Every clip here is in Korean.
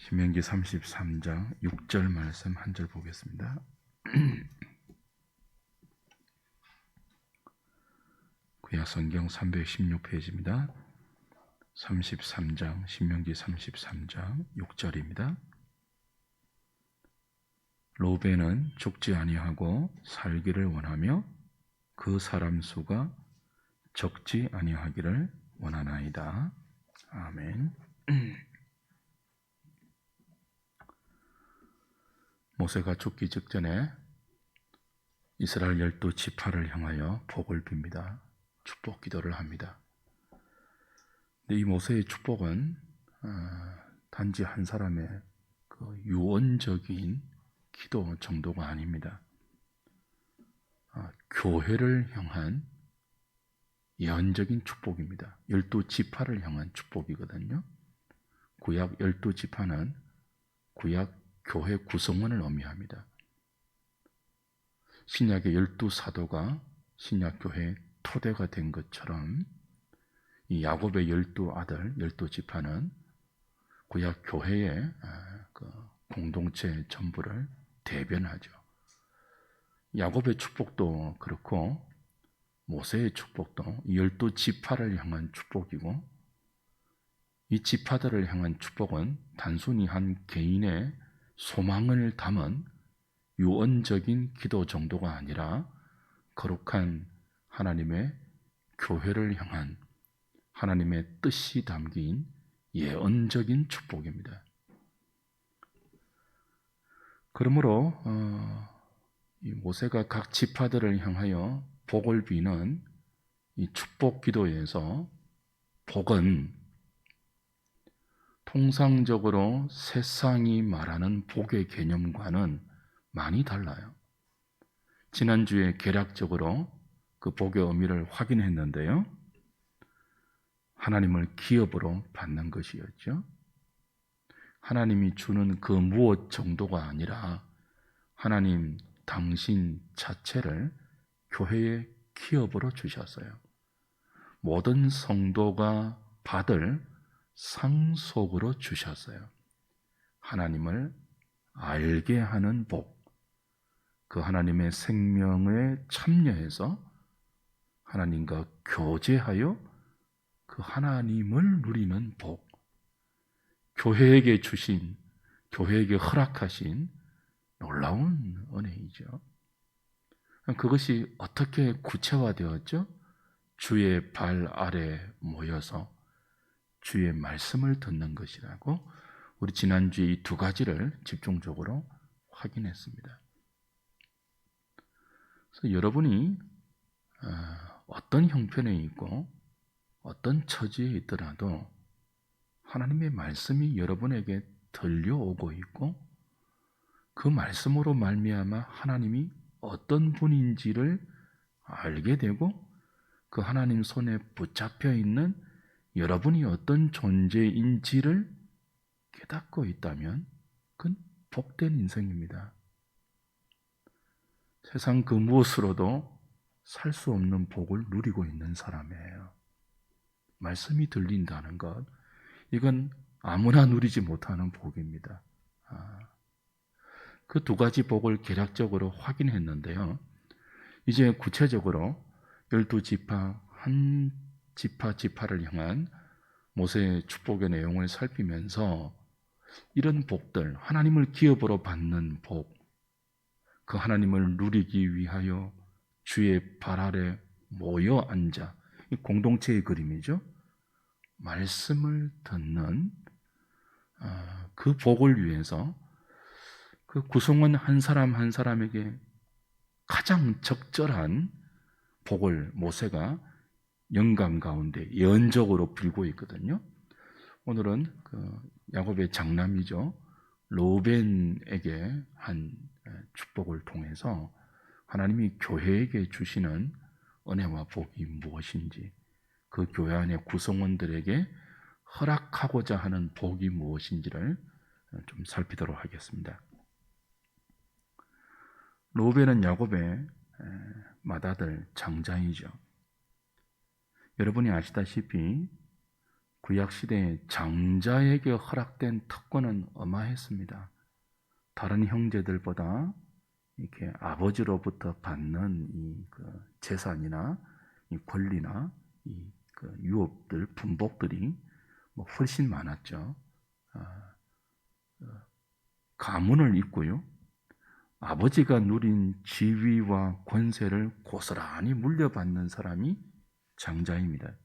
신명기 33장 6절 말씀 한 절 보겠습니다. 구약성경 316페이지입니다. 33장 신명기 33장 6절입니다. 로벤은 죽지 아니하고 살기를 원하며 그 사람 수가 적지 아니하기를 원하나이다. 아멘. 모세가 죽기 직전에 이스라엘 12지파를 향하여 복을 빕니다. 축복 기도를 합니다. 근데 이 모세의 축복은 단지 한 사람의 그 유언적인 기도 정도가 아닙니다. 교회를 향한 예언적인 축복입니다. 12지파를 향한 축복이거든요. 구약 12지파는 구약 교회 구성원을 의미합니다. 신약의 12사도가 신약교회의 토대가 된 것처럼 이 야곱의 12아들, 12지파는 구약 교회의 공동체 전부를 대변하죠. 야곱의 축복도 그렇고 모세의 축복도 12지파를 향한 축복이고, 이 지파들을 향한 축복은 단순히 한 개인의 소망을 담은 유언적인 기도 정도가 아니라 거룩한 하나님의 교회를 향한 하나님의 뜻이 담긴 예언적인 축복입니다. 그러므로 이 모세가 각 지파들을 향하여 복을 비는 이 축복 기도에서 복은 통상적으로 세상이 말하는 복의 개념과는 많이 달라요. 지난주에 개략적으로 그 복의 의미를 확인했는데요. 하나님을 기업으로 받는 것이었죠. 하나님이 주는 그 무엇 정도가 아니라 하나님 당신 자체를 교회의 기업으로 주셨어요. 모든 성도가 받을 상속으로 주셨어요. 하나님을 알게 하는 복, 그 하나님의 생명에 참여해서 하나님과 교제하여 그 하나님을 누리는 복, 교회에게 주신, 교회에게 허락하신 놀라운 은혜이죠. 그것이 어떻게 구체화되었죠? 주의 발 아래 모여서 주의 말씀을 듣는 것이라고 우리 지난주에 이 두 가지를 집중적으로 확인했습니다. 그래서 여러분이 어떤 형편에 있고 어떤 처지에 있더라도 하나님의 말씀이 여러분에게 들려오고 있고 그 말씀으로 말미암아 하나님이 어떤 분인지를 알게 되고 그 하나님 손에 붙잡혀 있는 여러분이 어떤 존재인지를 깨닫고 있다면 그건 복된 인생입니다. 세상 그 무엇으로도 살 수 없는 복을 누리고 있는 사람이에요. 말씀이 들린다는 것, 이건 아무나 누리지 못하는 복입니다. 그 두 가지 복을 개략적으로 확인했는데요. 이제 구체적으로 12지파 한 지파를 향한 모세의 축복의 내용을 살피면서 이런 복들, 하나님을 기업으로 받는 복, 그 하나님을 누리기 위하여 주의 발 아래 모여 앉아, 이 공동체의 그림이죠. 말씀을 듣는 그 복을 위해서 그 구성원 한 사람 한 사람에게 가장 적절한 복을 모세가 영감 가운데 예언적으로 빌고 있거든요. 오늘은 그 야곱의 장남이죠. 로벤에게 한 축복을 통해서 하나님이 교회에게 주시는 은혜와 복이 무엇인지, 그 교회 안의 구성원들에게 허락하고자 하는 복이 무엇인지를 좀 살피도록 하겠습니다. 로벤은 야곱의 맏아들 장자이죠. 여러분이 아시다시피 구약 시대에 장자에게 허락된 특권은 어마했습니다. 다른 형제들보다 이렇게 아버지로부터 받는 그 재산이나 이 권리나 그 유업들, 분복들이 뭐 훨씬 많았죠. 가문을 잇고요. 아버지가 누린 지위와 권세를 고스란히 물려받는 사람이 장자입니다.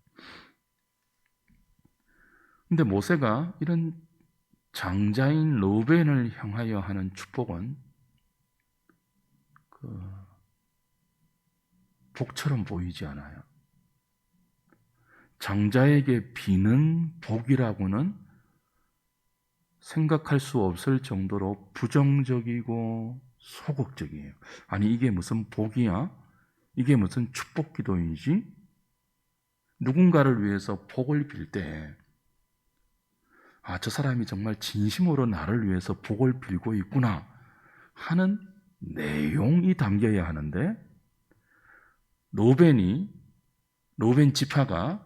근데 모세가 이런 장자인 르우벤을 향하여 하는 축복은 복처럼 보이지 않아요. 장자에게 비는 복이라고는 생각할 수 없을 정도로 부정적이고 소극적이에요. 아니, 이게 무슨 복이야? 이게 무슨 축복 기도인지? 누군가를 위해서 복을 빌 때, 저 사람이 정말 진심으로 나를 위해서 복을 빌고 있구나 하는 내용이 담겨야 하는데, 르우벤 지파가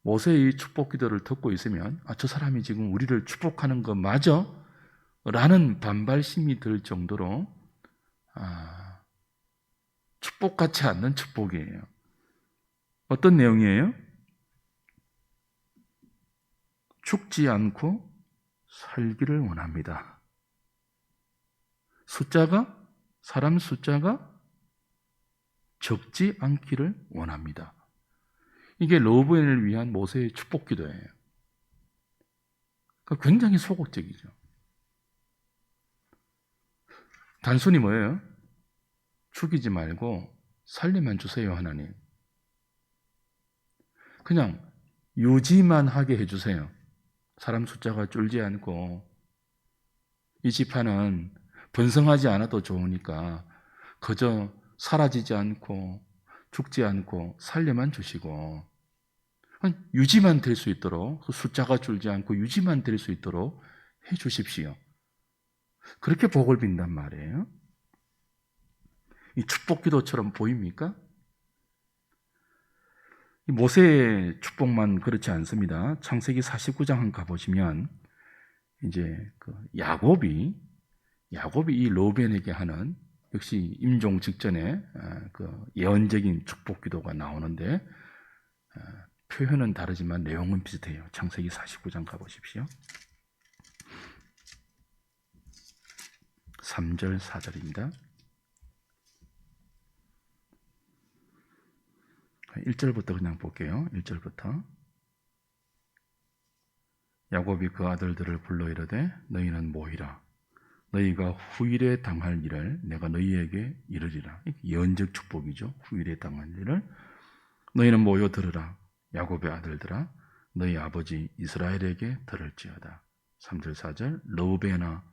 모세의 축복 기도를 듣고 있으면 저 사람이 지금 우리를 축복하는 거 맞아? 라는 반발심이 들 정도로 축복 같지 않는 축복이에요. 어떤 내용이에요? 죽지 않고 살기를 원합니다. 사람 숫자가 적지 않기를 원합니다. 이게 르우벤을 위한 모세의 축복 기도예요. 그러니까 굉장히 소극적이죠. 단순히 뭐예요? 죽이지 말고 살리만 주세요, 하나님. 그냥 유지만 하게 해주세요. 사람 숫자가 줄지 않고 이 지파는 번성하지 않아도 좋으니까 그저 사라지지 않고 죽지 않고 살려만 주시고 유지만 될 수 있도록, 숫자가 줄지 않고 유지만 될 수 있도록 해 주십시오. 그렇게 복을 빈단 말이에요. 이 축복 기도처럼 보입니까? 모세의 축복만 그렇지 않습니다. 창세기 49장 한번 가보시면 이제 그 야곱이 이 르우벤에게 하는 역시 임종 직전에 그 예언적인 축복 기도가 나오는데 표현은 다르지만 내용은 비슷해요. 창세기 49장 가보십시오. 3절 4절입니다. 1절부터 그냥 볼게요. 1절부터. 야곱이 그 아들들을 불러 이르되 너희는 모이라. 너희가 후일에 당할 일을 내가 너희에게 이르리라. 예언적 축복이죠. 후일에 당할 일을 너희는 모여 들으라. 야곱의 아들들아 너희 아버지 이스라엘에게 들을지어다. 3절 4절 르우벤아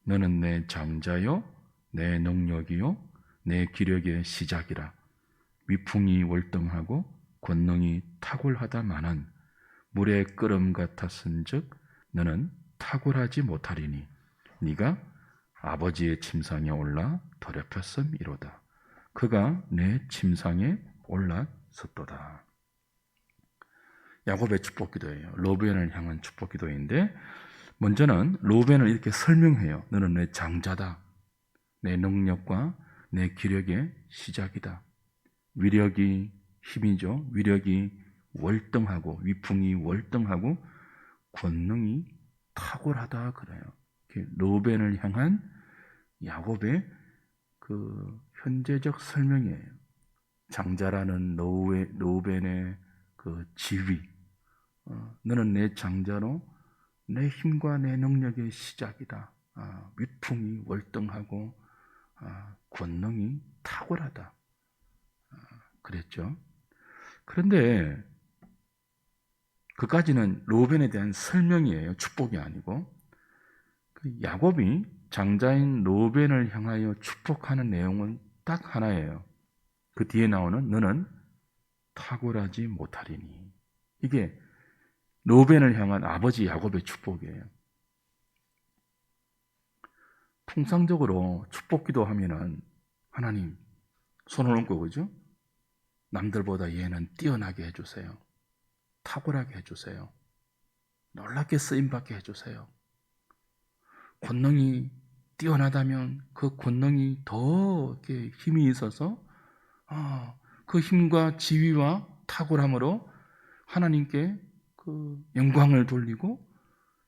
너는 내 장자요 내 능력이요 내 기력의 시작이라. 위풍이 월등하고 권능이 탁월하다마는 물의 끓음 같았은즉 너는 탁월하지 못하리니 네가 아버지의 침상에 올라 더럽혔음이로다. 그가 내 침상에 올랐었도다. 야곱의 축복기도예요. 르우벤을 향한 축복기도인데 먼저는 르우벤을 이렇게 설명해요. 너는 내 장자다. 내 능력과 내 기력의 시작이다. 위력이 힘이죠. 위력이 월등하고 위풍이 월등하고 권능이 탁월하다 그래요. 르우벤을 향한 야곱의 그 현재적 설명이에요. 장자라는 르우벤의 그 지위, 너는 내 장자로 내 힘과 내 능력의 시작이다. 위풍이 월등하고 권능이 탁월하다. 그랬죠. 그런데 그까지는 르우벤에 대한 설명이에요. 축복이 아니고. 야곱이 장자인 르우벤을 향하여 축복하는 내용은 딱 하나예요. 그 뒤에 나오는 너는 탁월하지 못하리니. 이게 르우벤을 향한 아버지 야곱의 축복이에요. 통상적으로 축복 기도하면은 하나님 손을 얹고 그죠? 남들보다 얘는 뛰어나게 해주세요. 탁월하게 해주세요. 놀랍게 쓰임받게 해주세요. 권능이 뛰어나다면 그 권능이 더 이렇게 힘이 있어서 그 힘과 지위와 탁월함으로 하나님께 그 영광을 돌리고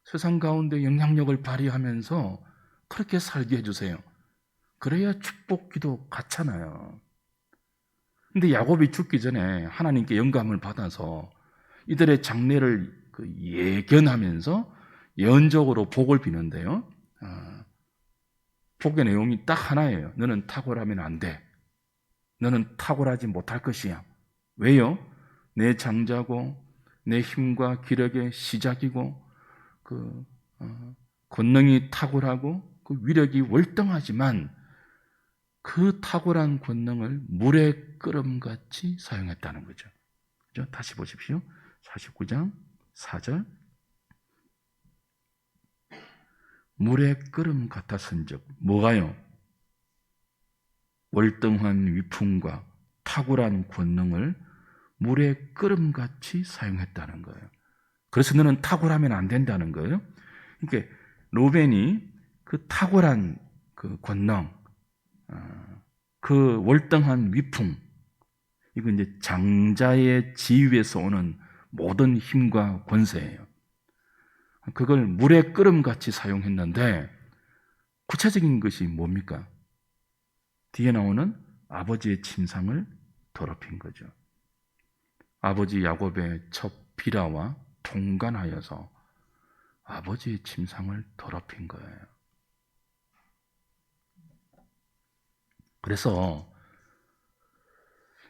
세상 가운데 영향력을 발휘하면서 그렇게 살게 해주세요. 그래야 축복기도 같잖아요. 근데 야곱이 죽기 전에 하나님께 영감을 받아서 이들의 장래를 예견하면서 예언적으로 복을 비는데요. 복의 내용이 딱 하나예요. 너는 탁월하면 안 돼. 너는 탁월하지 못할 것이야. 왜요? 내 장자고 내 힘과 기력의 시작이고 권능이 탁월하고 그 위력이 월등하지만 그 탁월한 권능을 물의 끓음같이 사용했다는 거죠. 그죠? 다시 보십시오. 49장 4절. 물의 끓음 같았은즉 뭐가요? 월등한 위풍과 탁월한 권능을 물의 끓음같이 사용했다는 거예요. 그래서 너는 탁월하면 안 된다는 거예요. 그러니까 로벤이 그 탁월한 그 권능, 그 월등한 위풍, 이건 이제 장자의 지위에서 오는 모든 힘과 권세예요. 그걸 물의 끓음같이 사용했는데 구체적인 것이 뭡니까? 뒤에 나오는 아버지의 침상을 더럽힌 거죠. 아버지 야곱의 첫 비라와 통관하여서 아버지의 침상을 더럽힌 거예요. 그래서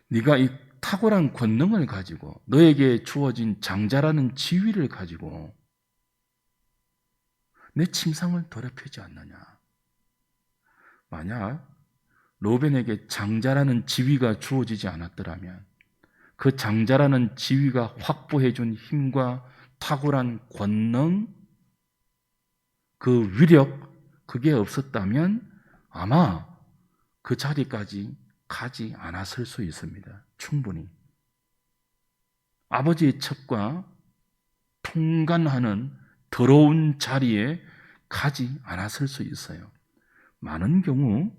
네가 이 탁월한 권능을 가지고 너에게 주어진 장자라는 지위를 가지고 내 침상을 더럽히지 않느냐. 만약 로벤에게 장자라는 지위가 주어지지 않았더라면 그 장자라는 지위가 확보해준 힘과 탁월한 권능, 그 위력, 그게 없었다면 아마 그 자리까지 가지 않았을 수 있습니다. 충분히. 아버지의 첩과 통관하는 더러운 자리에 가지 않았을 수 있어요. 많은 경우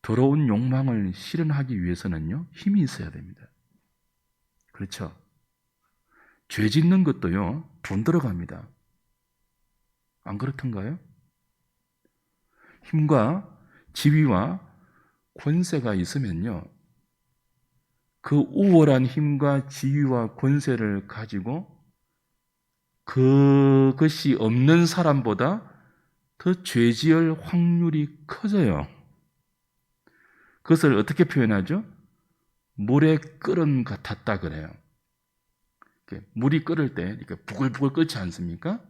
더러운 욕망을 실현하기 위해서는요, 힘이 있어야 됩니다. 그렇죠? 죄 짓는 것도요, 돈 들어갑니다. 안 그렇던가요? 힘과 지위와 권세가 있으면요, 그 우월한 힘과 지위와 권세를 가지고 그것이 없는 사람보다 더 죄지을 확률이 커져요. 그것을 어떻게 표현하죠? 물의 끓음 같았다 그래요. 물이 끓을 때 이렇게 부글부글 끓지 않습니까?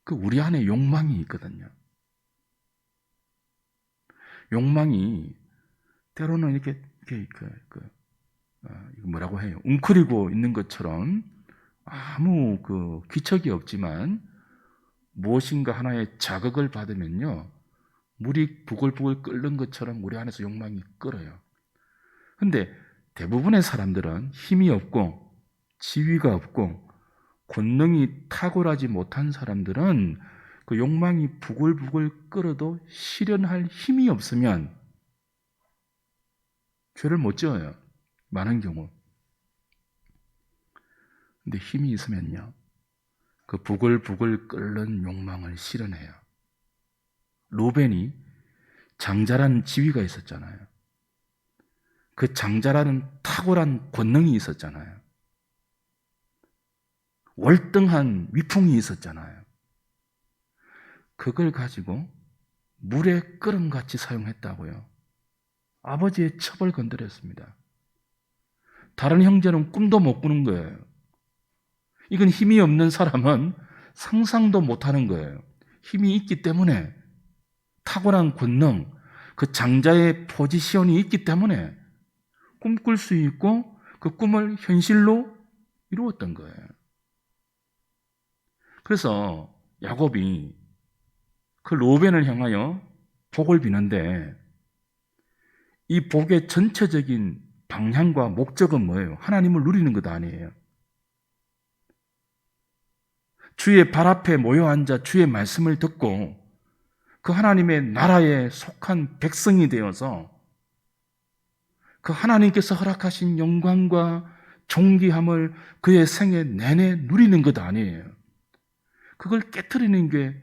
그 우리 안에 욕망이 있거든요. 욕망이 때로는 이렇게 뭐라고 해요? 웅크리고 있는 것처럼 아무 기척이 없지만 무엇인가 하나의 자극을 받으면요, 물이 부글부글 끓는 것처럼 우리 안에서 욕망이 끓어요. 근데 대부분의 사람들은 힘이 없고 지위가 없고 권능이 탁월하지 못한 사람들은 그 욕망이 부글부글 끓어도 실현할 힘이 없으면 죄를 못 지어요. 많은 경우. 근데 힘이 있으면요, 그 부글부글 끓는 욕망을 실현해요. 로벤이 장자라는 지위가 있었잖아요. 그 장자라는 탁월한 권능이 있었잖아요. 월등한 위풍이 있었잖아요. 그걸 가지고 물의 끓음같이 사용했다고요. 아버지의 첩을 건드렸습니다. 다른 형제는 꿈도 못 꾸는 거예요. 이건 힘이 없는 사람은 상상도 못하는 거예요. 힘이 있기 때문에, 탁월한 권능, 그 장자의 포지션이 있기 때문에 꿈꿀 수 있고 그 꿈을 현실로 이루었던 거예요. 그래서 야곱이 그 로벤을 향하여 복을 비는데 이 복의 전체적인 방향과 목적은 뭐예요? 하나님을 누리는 것 아니에요. 주의 발 앞에 모여 앉아 주의 말씀을 듣고 그 하나님의 나라에 속한 백성이 되어서 그 하나님께서 허락하신 영광과 존귀함을 그의 생애 내내 누리는 것 아니에요. 그걸 깨트리는 게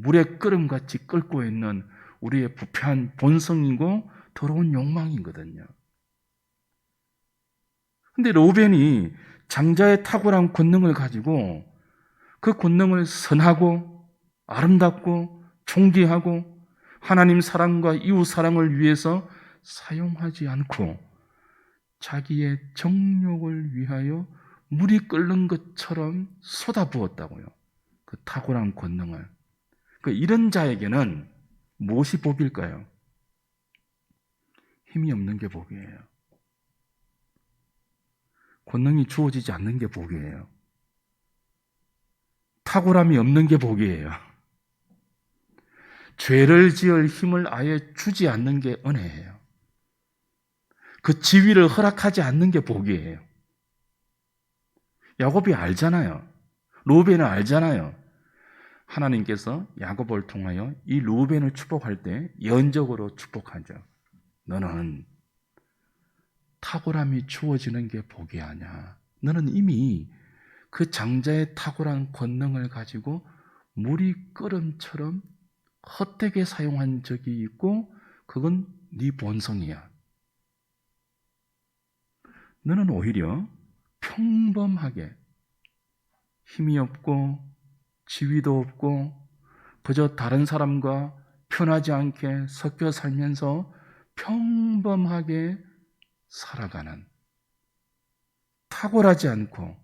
물의 끓음같이 끓고 있는 우리의 부패한 본성이고 더러운 욕망이거든요. 근데 로벤이 장자의 탁월한 권능을 가지고 그 권능을 선하고 아름답고 존귀하고 하나님 사랑과 이웃 사랑을 위해서 사용하지 않고 자기의 정욕을 위하여 물이 끓는 것처럼 쏟아부었다고요. 그 탁월한 권능을. 이런 자에게는 무엇이 복일까요? 힘이 없는 게 복이에요. 권능이 주어지지 않는 게 복이에요. 탁월함이 없는 게 복이에요. 죄를 지을 힘을 아예 주지 않는 게 은혜예요. 그 지위를 허락하지 않는 게 복이에요. 야곱이 알잖아요. 루벤은 알잖아요. 하나님께서 야곱을 통하여 이 루벤을 축복할 때 예언적으로 축복하죠. 너는 탁월함이 주어지는 게 복이 아니야. 너는 이미 그 장자의 탁월한 권능을 가지고 물이 끓음처럼 헛되게 사용한 적이 있고 그건 네 본성이야. 너는 오히려 평범하게 힘이 없고 지위도 없고 그저 다른 사람과 편하지 않게 섞여 살면서 평범하게 살아가는 탁월하지 않고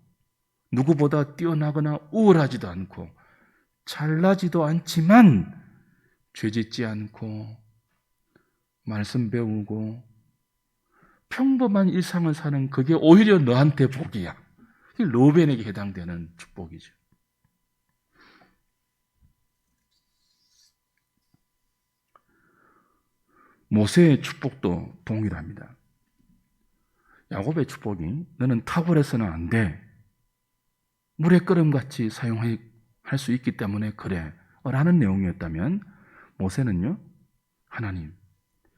누구보다 뛰어나거나 우월하지도 않고 잘나지도 않지만 죄짓지 않고 말씀 배우고 평범한 일상을 사는 그게 오히려 너한테 복이야. 그게 로벤에게 해당되는 축복이죠. 모세의 축복도 동일합니다. 야곱의 축복이 너는 탁월해서는 안 돼. 물의 끓음같이 사용할 수 있기 때문에 그래. 라는 내용이었다면 모세는요. 하나님,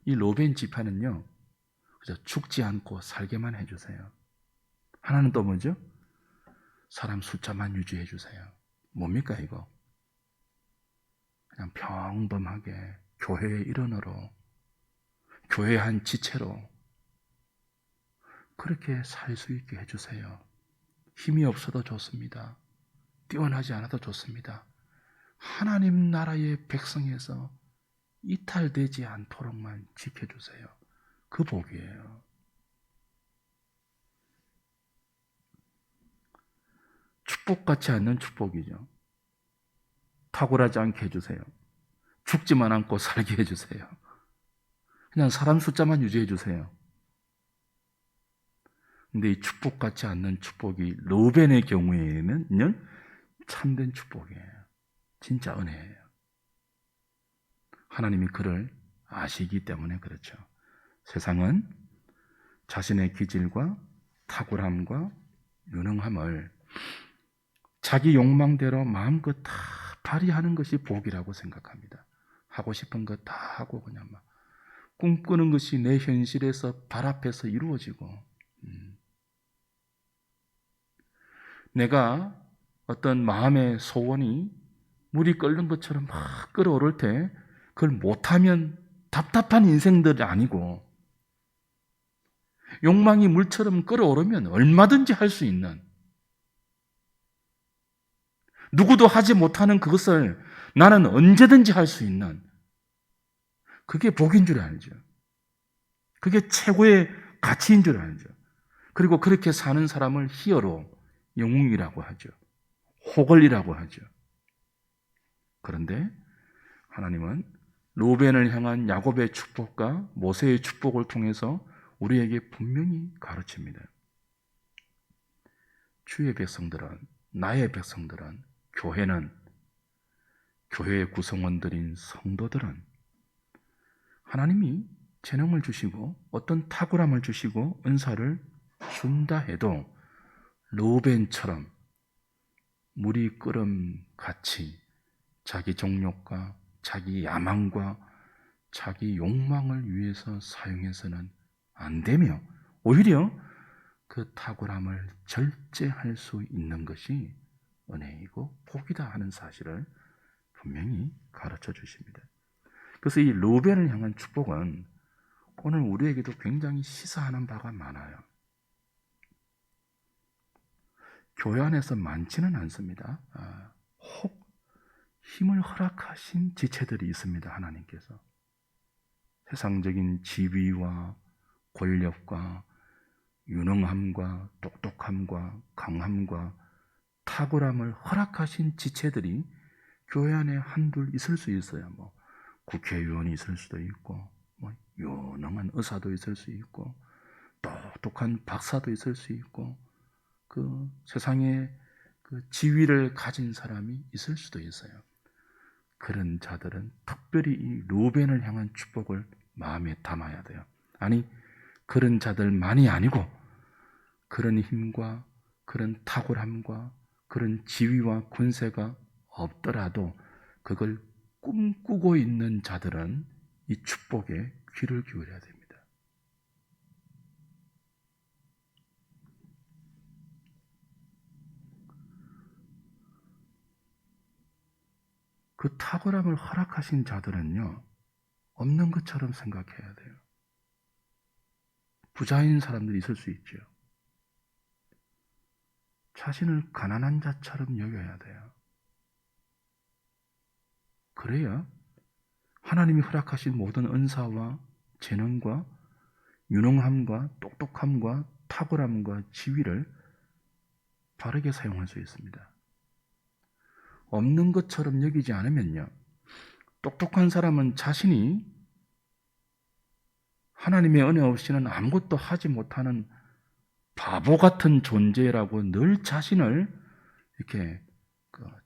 이 로벤 지파는요. 그저 죽지 않고 살게만 해주세요. 하나는 또 뭐죠? 사람 숫자만 유지해 주세요. 뭡니까 이거? 그냥 평범하게 교회의 일원으로 교회 한 지체로 그렇게 살 수 있게 해주세요. 힘이 없어도 좋습니다. 뛰어나지 않아도 좋습니다. 하나님 나라의 백성에서 이탈되지 않도록만 지켜주세요. 그 복이에요. 축복같지 않는 축복이죠. 탁월하지 않게 해주세요. 죽지만 않고 살게 해주세요. 그냥 사람 숫자만 유지해 주세요. 근데 이 축복같지 않는 축복이 로벤의 경우에는 참된 축복이에요. 진짜 은혜예요. 하나님이 그를 아시기 때문에 그렇죠. 세상은 자신의 기질과 탁월함과 유능함을 자기 욕망대로 마음껏 다 발휘하는 것이 복이라고 생각합니다. 하고 싶은 것 다 하고 그냥 막 꿈꾸는 것이 내 현실에서 발 앞에서 이루어지고 내가 어떤 마음의 소원이 물이 끓는 것처럼 막 끓어오를 때 그걸 못하면 답답한 인생들이 아니고 욕망이 물처럼 끓어오르면 얼마든지 할 수 있는 누구도 하지 못하는 그것을 나는 언제든지 할 수 있는 그게 복인 줄 알죠. 그게 최고의 가치인 줄 알죠. 그리고 그렇게 사는 사람을 히어로, 영웅이라고 하죠. 호걸이라고 하죠. 그런데 하나님은 로벤을 향한 야곱의 축복과 모세의 축복을 통해서 우리에게 분명히 가르칩니다. 주의 백성들은, 나의 백성들은, 교회는, 교회의 구성원들인 성도들은 하나님이 재능을 주시고 어떤 탁월함을 주시고 은사를 준다 해도 르우벤처럼 물이 끓음 같이 자기 정욕과 자기 야망과 자기 욕망을 위해서 사용해서는 안 되며 오히려 그 탁월함을 절제할 수 있는 것이 은혜이고 복이다 하는 사실을 분명히 가르쳐 주십니다. 그래서 이 르우벤을 향한 축복은 오늘 우리에게도 굉장히 시사하는 바가 많아요. 교회 안에서 많지는 않습니다. 혹 힘을 허락하신 지체들이 있습니다. 하나님께서 세상적인 지위와 권력과 유능함과 똑똑함과 강함과 탁월함을 허락하신 지체들이 교회 안에 한둘 있을 수 있어요. 국회의원이 있을 수도 있고 유능한 의사도 있을 수 있고 똑똑한 박사도 있을 수 있고 그 세상에 그 지위를 가진 사람이 있을 수도 있어요. 그런 자들은 특별히 이 르우벤을 향한 축복을 마음에 담아야 돼요. 아니 그런 자들만이 아니고 그런 힘과 그런 탁월함과 그런 지위와 권세가 없더라도 그걸 꿈꾸고 있는 자들은 이 축복에 귀를 기울여야 됩니다. 그 탁월함을 허락하신 자들은요, 없는 것처럼 생각해야 돼요. 부자인 사람들이 있을 수 있죠. 자신을 가난한 자처럼 여겨야 돼요. 그래야 하나님이 허락하신 모든 은사와 재능과 유능함과 똑똑함과 탁월함과 지위를 바르게 사용할 수 있습니다. 없는 것처럼 여기지 않으면요, 똑똑한 사람은 자신이 하나님의 은혜 없이는 아무것도 하지 못하는 바보 같은 존재라고 늘 자신을 이렇게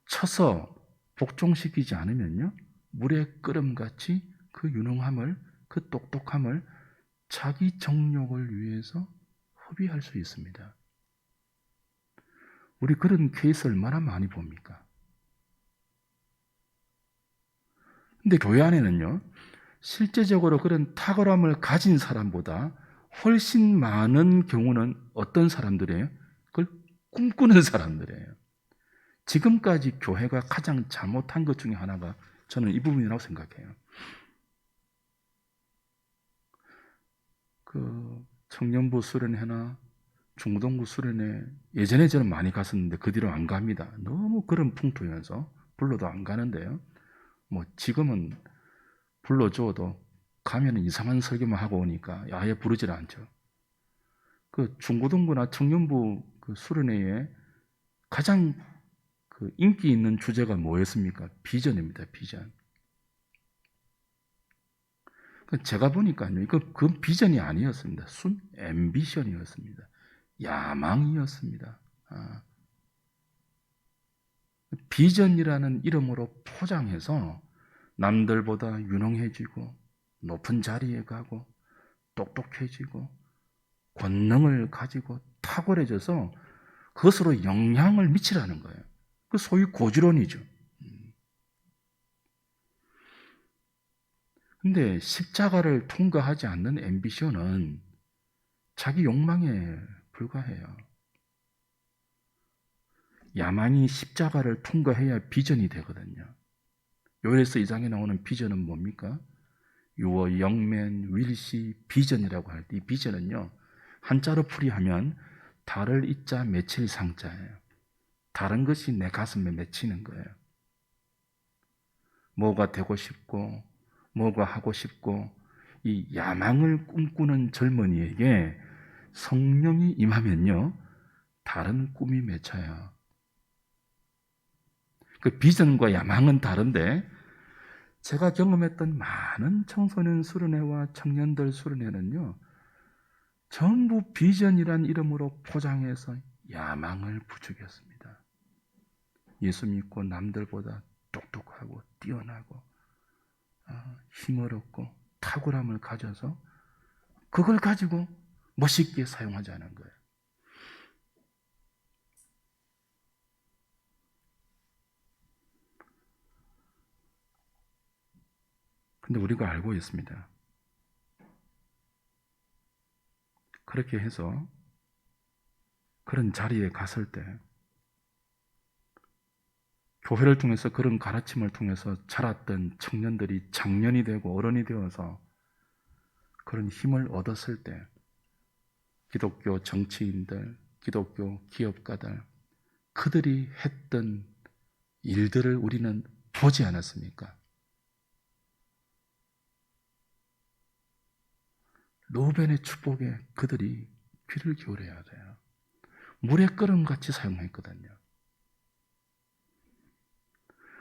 쳐서 복종시키지 않으면요, 물의 끓음같이 그 유능함을, 그 똑똑함을 자기 정욕을 위해서 허비할 수 있습니다. 우리 그런 케이스 얼마나 많이 봅니까? 근데 교회 안에는요, 실제적으로 그런 탁월함을 가진 사람보다 훨씬 많은 경우는 어떤 사람들이에요? 그걸 꿈꾸는 사람들이에요. 지금까지 교회가 가장 잘못한 것 중에 하나가 저는 이 부분이라고 생각해요. 그 청년부 수련회나 중고등부 수련회 예전에 저는 많이 갔었는데 그 뒤로 안 갑니다. 너무 그런 풍토여서 불러도 안 가는데요. 지금은 불러줘도 가면 이상한 설교만 하고 오니까 아예 부르질 않죠. 그 중고등부나 청년부 그 수련회에 가장 그 인기 있는 주제가 뭐였습니까? 비전입니다. 비전. 제가 보니까요, 그 비전이 아니었습니다. 순 앰비션이었습니다. 야망이었습니다. 비전이라는 이름으로 포장해서 남들보다 유능해지고 높은 자리에 가고 똑똑해지고 권능을 가지고 탁월해져서 그것으로 영향을 미치라는 거예요. 그 소위 고지론이죠. 근데 십자가를 통과하지 않는 앰비션은 자기 욕망에 불과해요. 야만이 십자가를 통과해야 비전이 되거든요. 요엘서 2장에 나오는 비전은 뭡니까? 유어 영맨 윌시 비전이라고 할 때 이 비전은요, 한자로 풀이하면 달을 이자 맺힐 상자예요. 다른 것이 내 가슴에 맺히는 거예요. 뭐가 되고 싶고 뭐가 하고 싶고 이 야망을 꿈꾸는 젊은이에게 성령이 임하면요, 다른 꿈이 맺혀요. 그 비전과 야망은 다른데 제가 경험했던 많은 청소년 수련회와 청년들 수련회는요, 전부 비전이란 이름으로 포장해서 야망을 부추겼습니다. 예수 믿고 남들보다 똑똑하고 뛰어나고 힘을 얻고 탁월함을 가져서 그걸 가지고 멋있게 사용하자는 거예요. 근데 우리가 알고 있습니다. 그렇게 해서 그런 자리에 갔을 때 교회를 통해서 그런 가르침을 통해서 자랐던 청년들이 장년이 되고 어른이 되어서 그런 힘을 얻었을 때 기독교 정치인들, 기독교 기업가들, 그들이 했던 일들을 우리는 보지 않았습니까? 로벤의 축복에 그들이 귀를 기울여야 돼요. 물의 끓음같이 사용했거든요.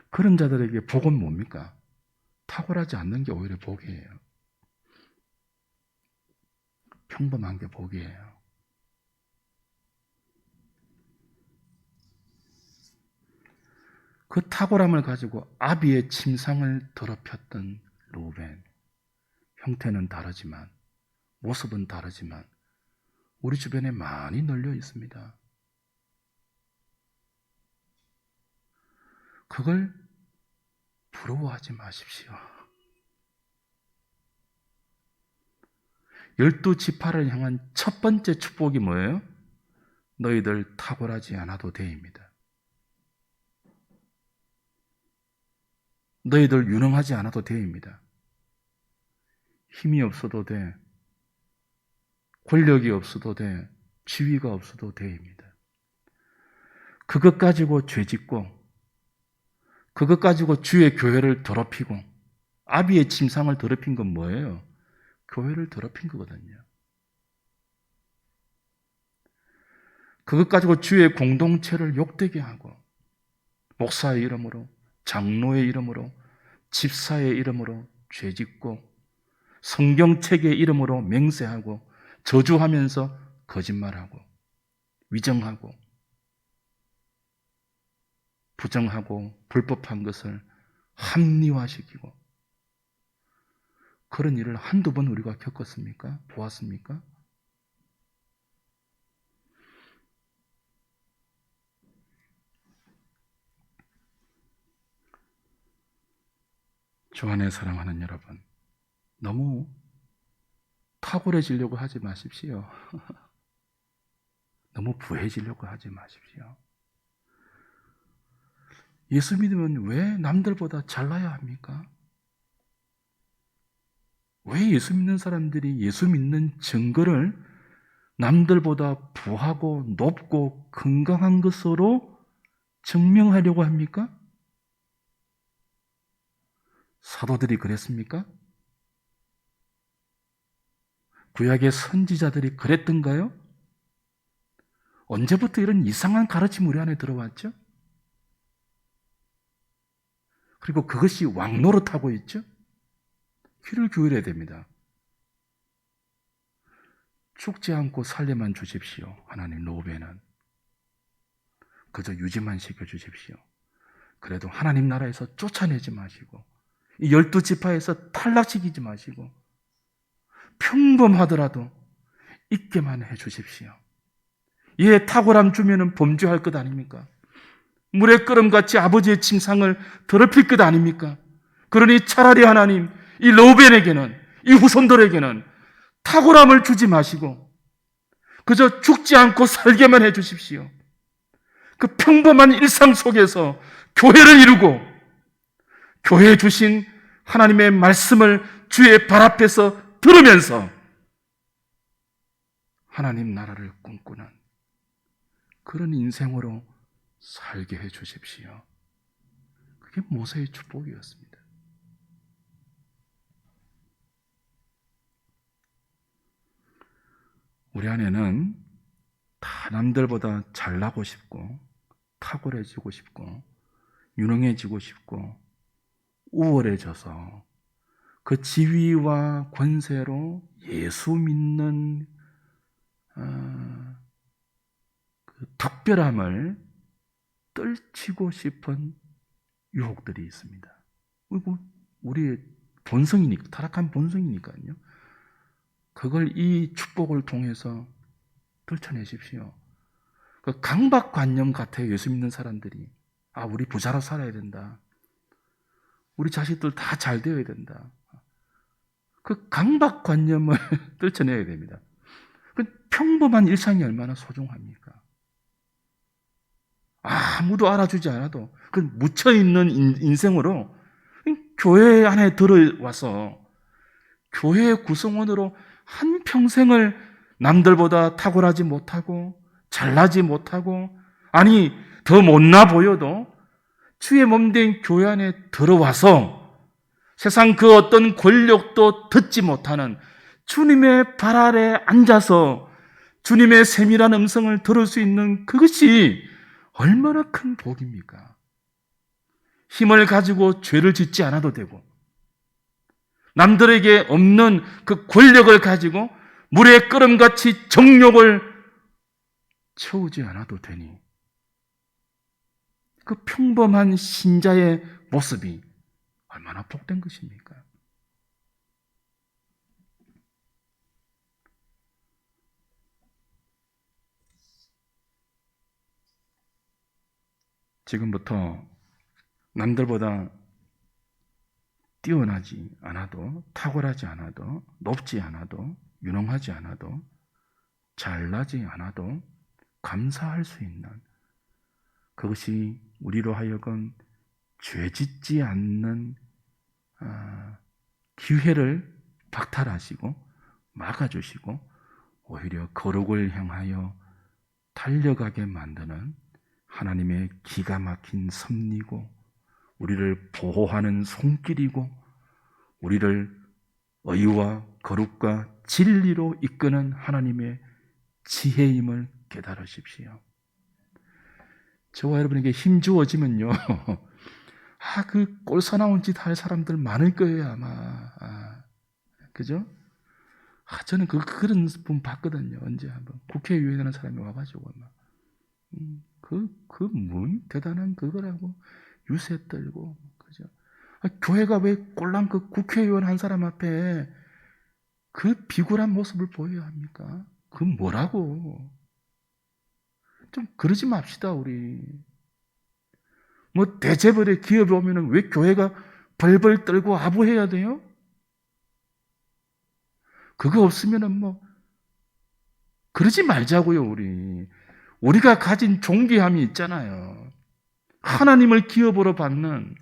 그런 자들에게 복은 뭡니까? 탁월하지 않는 게 오히려 복이에요. 평범한 게 복이에요. 그 탁월함을 가지고 아비의 침상을 더럽혔던 로벤. 형태는 다르지만, 모습은 다르지만 우리 주변에 많이 널려 있습니다. 그걸 부러워하지 마십시오. 12지파를 향한 첫 번째 축복이 뭐예요? 너희들 탁월하지 않아도 돼입니다. 너희들 유능하지 않아도 돼입니다. 힘이 없어도 돼. 권력이 없어도 돼. 지위가 없어도 돼입니다. 그것 가지고 죄짓고 그것 가지고 주의 교회를 더럽히고 아비의 침상을 더럽힌 건 뭐예요? 교회를 더럽힌 거거든요. 그것 가지고 주의 공동체를 욕되게 하고 목사의 이름으로, 장로의 이름으로, 집사의 이름으로 죄짓고 성경책의 이름으로 맹세하고 저주하면서 거짓말하고 위정하고 부정하고 불법한 것을 합리화시키고 그런 일을 한두 번 우리가 겪었습니까? 보았습니까? 주 안에 사랑하는 여러분, 너무 탁월해지려고 하지 마십시오. 너무 부해지려고 하지 마십시오. 예수 믿으면 왜 남들보다 잘나야 합니까? 왜 예수 믿는 사람들이 예수 믿는 증거를 남들보다 부하고 높고 건강한 것으로 증명하려고 합니까? 사도들이 그랬습니까? 구약의 선지자들이 그랬던가요? 언제부터 이런 이상한 가르침 우리 안에 들어왔죠? 그리고 그것이 왕노릇하고 있죠? 귀를 기울여야 됩니다. 죽지 않고 살려만 주십시오. 하나님 로베는. 그저 유지만 시켜주십시오. 그래도 하나님 나라에서 쫓아내지 마시고 이 12지파에서 탈락시키지 마시고 평범하더라도 있게만 해주십시오. 예, 탁월함 주면은 범죄할 것 아닙니까? 물의 끓음같이 아버지의 침상을 더럽힐 것 아닙니까? 그러니 차라리 하나님 이 로벤에게는 이 후손들에게는 탁월함을 주지 마시고 그저 죽지 않고 살게만 해주십시오. 그 평범한 일상 속에서 교회를 이루고 교회에 주신 하나님의 말씀을 주의 발 앞에서 들으면서 하나님 나라를 꿈꾸는 그런 인생으로 살게 해 주십시오. 그게 모세의 축복이었습니다. 우리 안에는 다 남들보다 잘나고 싶고 탁월해지고 싶고 유능해지고 싶고 우월해져서 그 지위와 권세로 예수 믿는 그 특별함을 떨치고 싶은 유혹들이 있습니다. 그리고 우리의 본성이니까, 타락한 본성이니까요. 그걸 이 축복을 통해서 떨쳐내십시오. 그 강박관념 같아요. 예수 믿는 사람들이. 아, 우리 부자로 살아야 된다. 우리 자식들 다 잘 되어야 된다. 그 강박관념을 떨쳐내야 됩니다. 그 평범한 일상이 얼마나 소중합니까? 아무도 알아주지 않아도 그 묻혀있는 인생으로 교회 안에 들어와서 교회 구성원으로 한 평생을 남들보다 탁월하지 못하고 잘나지 못하고 아니 더 못나 보여도 주의 몸된 교회 안에 들어와서 세상 그 어떤 권력도 듣지 못하는 주님의 발 아래 앉아서 주님의 세밀한 음성을 들을 수 있는 그것이 얼마나 큰 복입니까? 힘을 가지고 죄를 짓지 않아도 되고 남들에게 없는 그 권력을 가지고 물의 끓음같이 정욕을 채우지 않아도 되니 그 평범한 신자의 모습이 얼마나 복된 것입니까? 지금부터 남들보다 뛰어나지 않아도 탁월하지 않아도 높지 않아도 유능하지 않아도 잘나지 않아도 감사할 수 있는 그것이 우리로 하여금 죄짓지 않는 기회를 박탈하시고 막아주시고 오히려 거룩을 향하여 달려가게 만드는 하나님의 기가 막힌 섭리고 우리를 보호하는 손길이고 우리를 의와 거룩과 진리로 이끄는 하나님의 지혜임을 깨달으십시오. 저와 여러분에게 힘 주어지면요 그 꼴사나운 짓 할 사람들 많을 거예요 아마. 그죠? 저는 그런 분 봤거든요. 언제 한번 국회의원이라는 사람이 와가지고 막 뭔 대단한 그거라고 유세 떨고 그죠? 교회가 왜 꼴랑 그 국회의원 한 사람 앞에 그 비굴한 모습을 보여야 합니까? 그 뭐라고? 좀 그러지 맙시다 우리. 뭐 대재벌의 기업이 오면은 왜 교회가 벌벌 떨고 아부해야 돼요? 그거 없으면은 뭐 그러지 말자고요 우리. 우리가 가진 존귀함이 있잖아요. 하나님을 기업으로 받는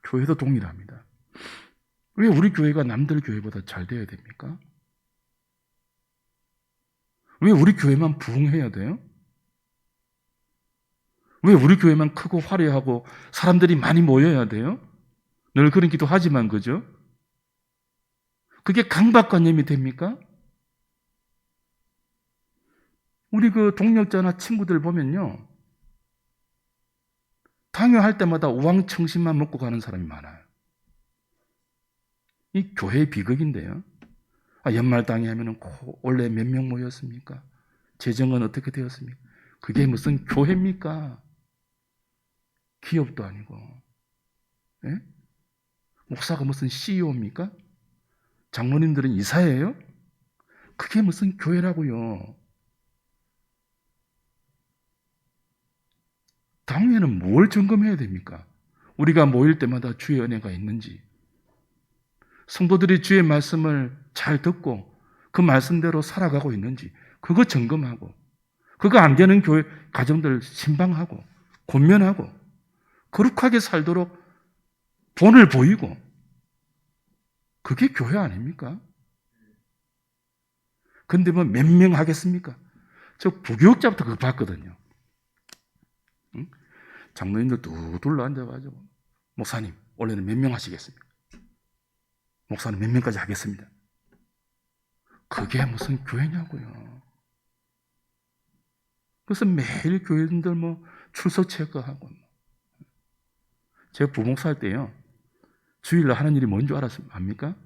교회도 동일합니다. 왜 우리 교회가 남들 교회보다 잘 돼야 됩니까? 왜 우리 교회만 부흥해야 돼요? 왜 우리 교회만 크고 화려하고 사람들이 많이 모여야 돼요? 늘 그런 기도 하지만 그죠? 그게 강박관념이 됩니까? 우리 그 동력자나 친구들 보면요. 당회할 때마다 우왕청심만 먹고 가는 사람이 많아요. 이 교회의 비극인데요. 연말 당회 하면은 원래 몇 명 모였습니까? 재정은 어떻게 되었습니까? 그게 무슨 교회입니까? 기업도 아니고. 예? 목사가 무슨 CEO입니까? 장로님들은 이사예요? 그게 무슨 교회라고요. 당회는 뭘 점검해야 됩니까? 우리가 모일 때마다 주의 은혜가 있는지, 성도들이 주의 말씀을 잘 듣고 그 말씀대로 살아가고 있는지 그거 점검하고, 그거 안 되는 교회 가정들 신방하고 권면하고 거룩하게 살도록 본을 보이고, 그게 교회 아닙니까? 근데 뭐 몇 명 하겠습니까? 저 부교육자부터 그거 봤거든요. 응? 장로님들 둘러 앉아가지고 목사님 원래는 몇 명 하시겠습니까? 목사는 몇 명까지 하겠습니다. 그게 무슨 교회냐고요. 그래서 매일 교회들 뭐 출석 체크하고. 제가 부목사 할 때요, 주일날 하는 일이 뭔 줄 압니까?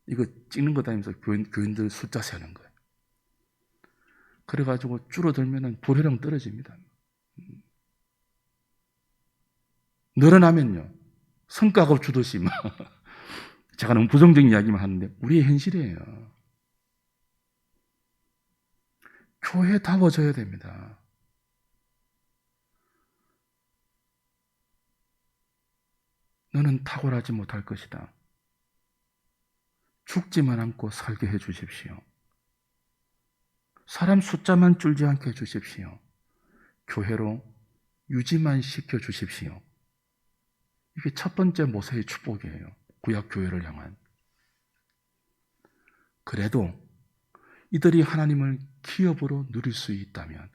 이거 찍는 거 다니면서 교인들 숫자 세는 거예요. 그래가지고 줄어들면 불회령 떨어집니다. 늘어나면요, 성과급 주듯이 막 제가 너무 부정적인 이야기만 하는데 우리의 현실이에요. 교회다워져야 됩니다. 너는 탁월하지 못할 것이다. 죽지만 않고 살게 해 주십시오. 사람 숫자만 줄지 않게 해 주십시오. 교회로 유지만 시켜 주십시오. 이게 첫 번째 모세의 축복이에요. 구약 교회를 향한. 그래도 이들이 하나님을 기업으로 누릴 수 있다면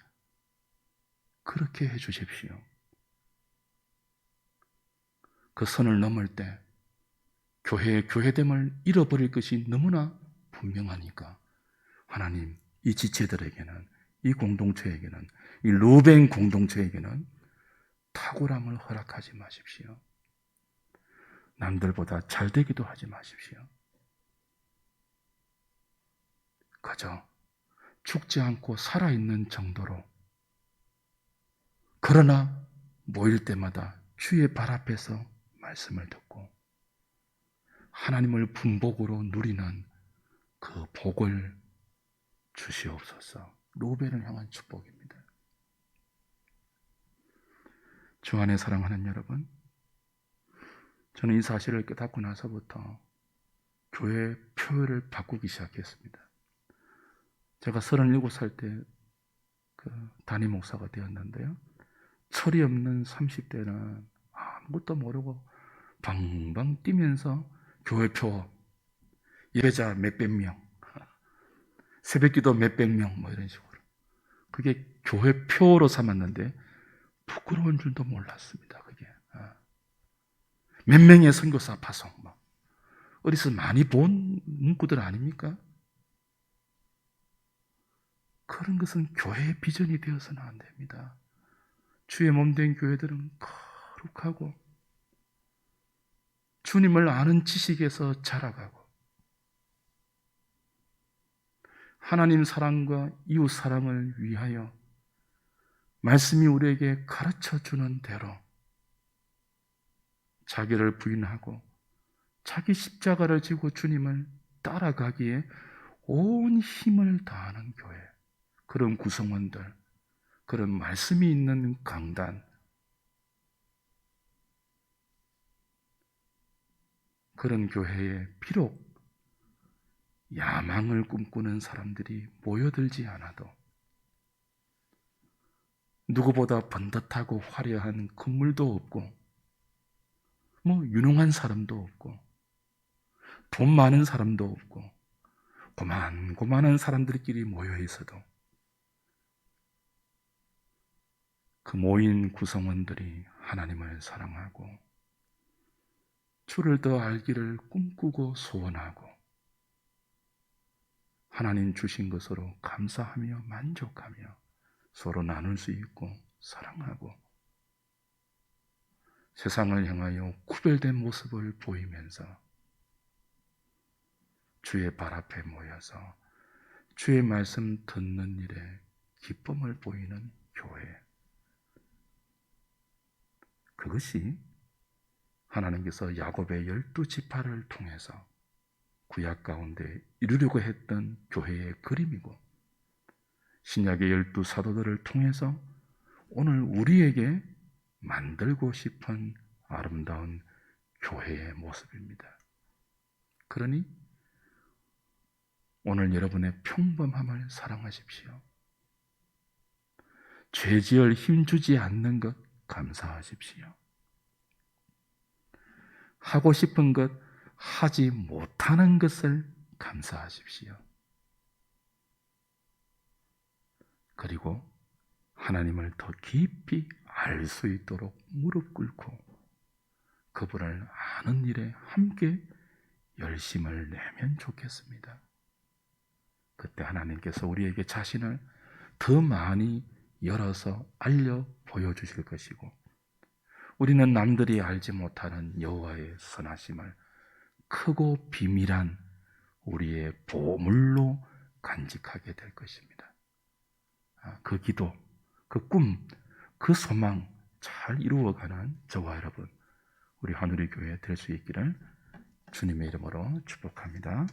그렇게 해 주십시오. 그 선을 넘을 때 교회의 교회됨을 잃어버릴 것이 너무나 분명하니까 하나님, 이 지체들에게는, 이 공동체에게는, 이 루벤 공동체에게는 탁월함을 허락하지 마십시오. 남들보다 잘 되기도 하지 마십시오. 그저 죽지 않고 살아있는 정도로, 그러나 모일 때마다 주의 발 앞에서 말씀을 듣고 하나님을 분복으로 누리는 그 복을 주시옵소서. 루벤을 향한 축복입니다. 주 안에 사랑하는 여러분, 저는 이 사실을 깨닫고 나서부터 교회 표를 바꾸기 시작했습니다. 제가 37살 때 담임 목사가 되었는데요. 철이 없는 30대는 아무것도 모르고 방방 뛰면서 교회표, 예배자 몇백 명, 새벽기도 몇백 명, 뭐 이런 식으로. 그게 교회표로 삼았는데 부끄러운 줄도 몰랐습니다. 그게 몇 명의 선교사 파송, 어디서 많이 본 문구들 아닙니까? 그런 것은 교회의 비전이 되어서는 안 됩니다. 주의 몸된 교회들은 거룩하고 주님을 아는 지식에서 자라가고 하나님 사랑과 이웃 사랑을 위하여 말씀이 우리에게 가르쳐주는 대로 자기를 부인하고 자기 십자가를 지고 주님을 따라가기에 온 힘을 다하는 교회, 그런 구성원들, 그런 말씀이 있는 강단, 그런 교회에 비록 야망을 꿈꾸는 사람들이 모여들지 않아도 누구보다 번듯하고 화려한 건물도 없고 유능한 사람도 없고 돈 많은 사람도 없고 고만고만한 사람들끼리 모여 있어도 그 모인 구성원들이 하나님을 사랑하고 주를 더 알기를 꿈꾸고 소원하고 하나님 주신 것으로 감사하며 만족하며 서로 나눌 수 있고 사랑하고 세상을 향하여 구별된 모습을 보이면서 주의 발 앞에 모여서 주의 말씀 듣는 일에 기쁨을 보이는 교회, 그것이 하나님께서 야곱의 12지파를 통해서 구약 가운데 이루려고 했던 교회의 그림이고 신약의 12사도들을 통해서 오늘 우리에게 만들고 싶은 아름다운 교회의 모습입니다. 그러니 오늘 여러분의 평범함을 사랑하십시오. 죄지을 힘주지 않는 것 감사하십시오. 하고 싶은 것 하지 못하는 것을 감사하십시오. 그리고 하나님을 더 깊이 알 수 있도록 무릎 꿇고 그분을 아는 일에 함께 열심을 내면 좋겠습니다. 그때 하나님께서 우리에게 자신을 더 많이 열어서 알려 보여주실 것이고 우리는 남들이 알지 못하는 여호와의 선하심을 크고 비밀한 우리의 보물로 간직하게 될 것입니다. 그 기도, 그 꿈, 그 소망 잘 이루어가는 저와 여러분, 우리 하늘의 교회 될 수 있기를 주님의 이름으로 축복합니다.